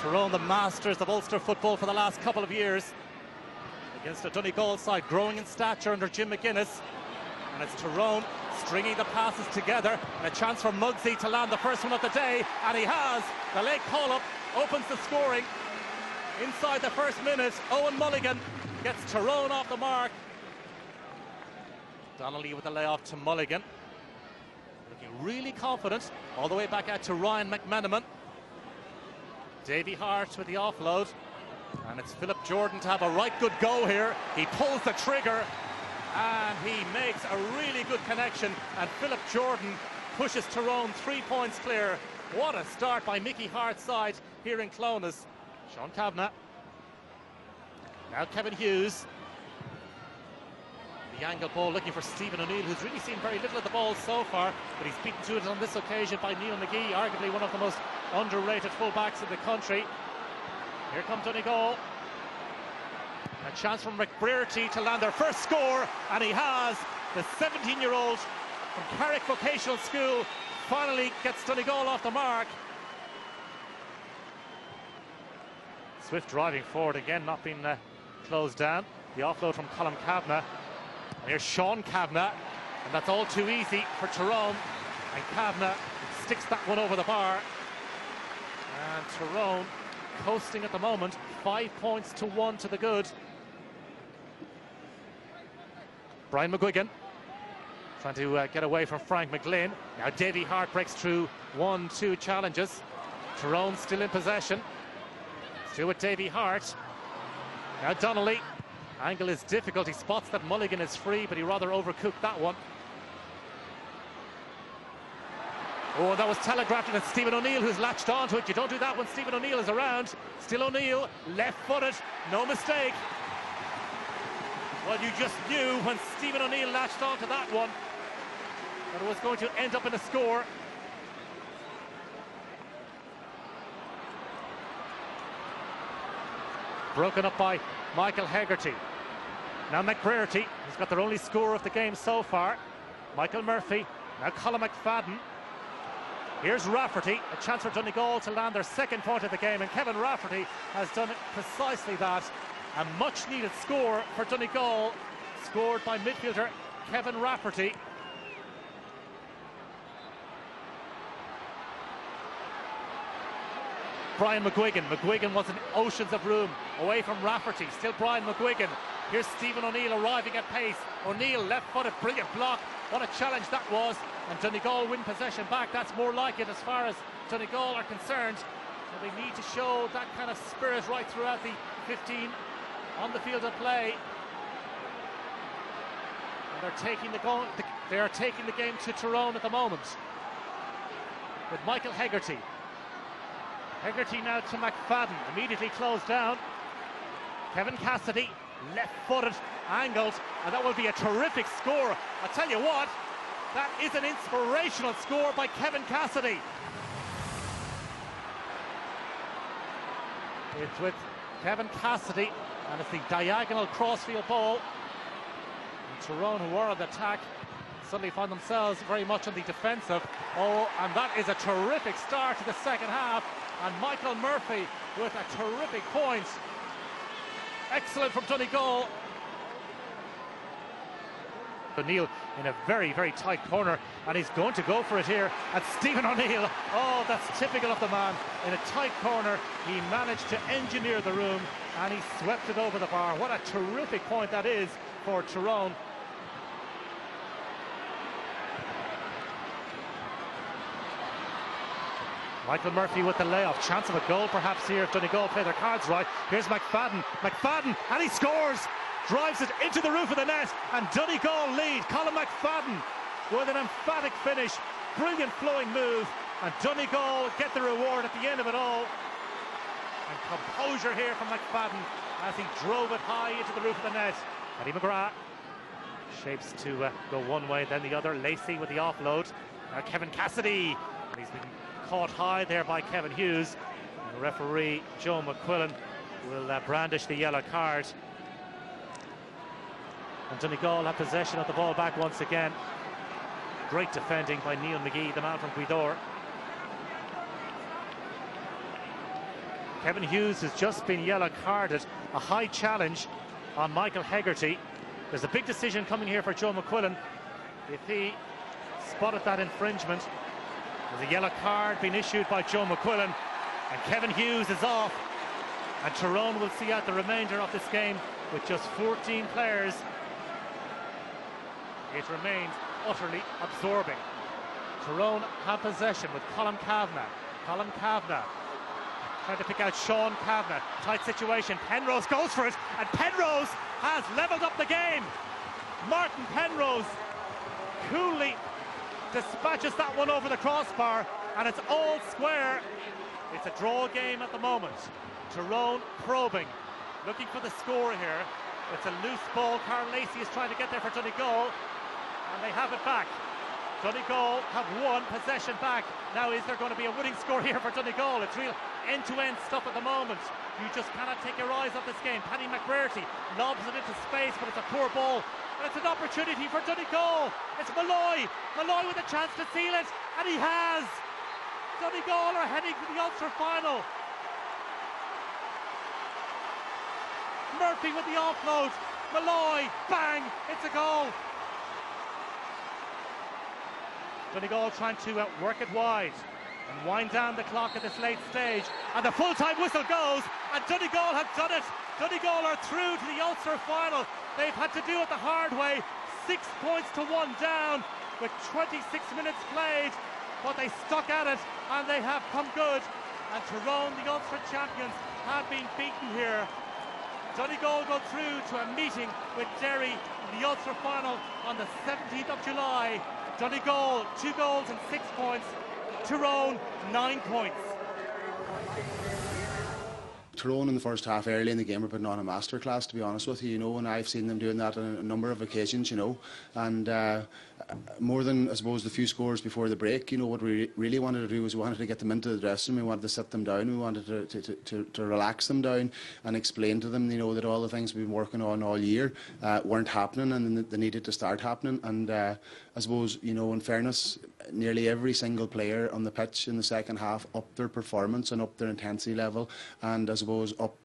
Tyrone, the masters of Ulster football for the last couple of years, against a Donegal side growing in stature under Jim McGuinness. And it's Tyrone stringing the passes together, and a chance for Muggsy to land the first one of the day, and he has. The late call-up opens the scoring inside the first minute. Owen Mulligan gets Tyrone off the mark. Donnelly with the layoff to Mulligan, looking really confident all the way back out to Ryan McMenamin. Davy Hart with the offload, and it's Philip Jordan to have a right good go here. He pulls the trigger and he makes a really good connection, and Philip Jordan pushes Tyrone 3 points clear. What a start by Mickey Hart's side here in Clonus. Sean Kavanagh, now Kevin Hughes. The angle ball looking for Stephen O'Neill, who's really seen very little of the ball so far, but he's beaten to it on this occasion by Neil McGee, arguably one of the most underrated full-backs in the country. Here comes Donegal. A chance from McBrearty to land their first score, and he has. The 17-year-old from Carrick Vocational School finally gets Donegal off the mark. Swift driving forward again, not being closed down. The offload from Colm Kavanagh. And here's Sean Kavanagh, and that's all too easy for Tyrone. And Kavanagh sticks that one over the bar. And Tyrone coasting at the moment, 5 points to 1 to the good. Brian McGuigan trying to get away from Frank McGlynn. Now Davy Hart breaks through 1-2 challenges. Tyrone still in possession. Still with Davy Hart. Now Donnelly. Angle is difficult. He spots that Mulligan is free, but he rather overcooked that one. Oh, that was telegraphed, and it's Stephen O'Neill who's latched onto it. You don't do that when Stephen O'Neill is around. Still O'Neill, left-footed, no mistake. Well, you just knew when Stephen O'Neill latched onto that one that it was going to end up in a score. Broken up by Michael Hegarty. Now McBrearty, who's got their only score of the game so far. Michael Murphy, now Colin McFadden. Here's Rafferty, a chance for Donegal to land their second point of the game, and Kevin Rafferty has done precisely that. A much needed score for Donegal, scored by midfielder Kevin Rafferty. Brian McGuigan. McGuigan was in oceans of room away from Rafferty. Still Brian McGuigan. Here's Stephen O'Neill arriving at pace. O'Neill left-footed, brilliant block. What a challenge that was. And Donegal win possession back. That's more like it as far as Donegal are concerned. So they need to show that kind of spirit right throughout the 15 on the field of play. And they are taking the game to Tyrone at the moment. With Michael Hegarty. Hegarty now to McFadden, immediately closed down. Kevin Cassidy, left-footed, angled, and that will be a terrific score. I'll tell you what, that is an inspirational score by Kevin Cassidy. It's with Kevin Cassidy, and it's the diagonal crossfield ball. And Tyrone, who are on the attack, suddenly find themselves very much on the defensive. Oh, and that is a terrific start to the second half. And Michael Murphy with a terrific point. Excellent from Donegal. O'Neill in a very, very tight corner, and he's going to go for it here. And Stephen O'Neill, oh, that's typical of the man. In a tight corner, he managed to engineer the room, and he swept it over the bar. What a terrific point that is for Tyrone. Michael Murphy with the layoff. Chance of a goal perhaps here if Donegal play their cards right. Here's McFadden. McFadden, and he scores! Drives it into the roof of the net, and Donegal lead. Colin McFadden with an emphatic finish. Brilliant flowing move, and Donegal get the reward at the end of it all. And composure here from McFadden as he drove it high into the roof of the net. Paddy McGrath shapes to go one way, then the other. Lacey with the offload. Now Kevin Cassidy, and he's been caught high there by Kevin Hughes. And the referee Joe McQuillan will brandish the yellow card. And Donegal have possession of the ball back once again. Great defending by Neil McGee, the man from Gweedore. Kevin Hughes has just been yellow carded. A high challenge on Michael Hegarty. There's a big decision coming here for Joe McQuillan. If he spotted that infringement, there's a yellow card being issued by Joe McQuillan, and Kevin Hughes is off, and Tyrone will see out the remainder of this game with just 14 players. It remains utterly absorbing. Tyrone have possession with Colm Kavanagh. Colm Kavanagh trying to pick out Sean Kavanagh. Tight situation. Penrose goes for it, and Penrose has levelled up the game. Martin Penrose coolly dispatches that one over the crossbar, and it's all square. It's a draw game at the moment. Tyrone probing, looking for the score here. It's a loose ball. Carl Lacey is trying to get there for Donegal, and they have it back. Donegal have won possession back. Now, is there going to be a winning score here for Donegal? It's real end-to-end stuff at the moment. You just cannot take your eyes off this game. Paddy McBrearty lobs it into space, but it's a poor ball. And it's an opportunity for Donegal. It's Malloy. Malloy with a chance to seal it, and he has. Donegal are heading to the Ulster final. Murphy with the offload. Malloy, bang, it's a goal. Donegal trying to work it wide and wind down the clock at this late stage, and the full-time whistle goes, and Donegal have done it. Donegal are through to the Ulster final. They've had to do it the hard way. 6 points to 1 down with 26 minutes played, but they stuck at it and they have come good. And Tyrone, the Ulster champions, have been beaten here. Donegal go through to a meeting with Derry in the Ulster final on the 17th of July. Donegal 2 goals and 6 points. Tyrone 9 points. Tyrone in the first half early in the game were putting on a masterclass, to be honest with you, and I've seen them doing that on a number of occasions, and more than, I suppose, the few scores before the break, what we really wanted to do was we wanted to get them into the dressing room, we wanted to sit them down, we wanted to relax them down and explain to them, that all the things we've been working on all year weren't happening, and they needed to start happening. And I suppose, in fairness, nearly every single player on the pitch in the second half upped their performance and upped their intensity level, and I suppose upped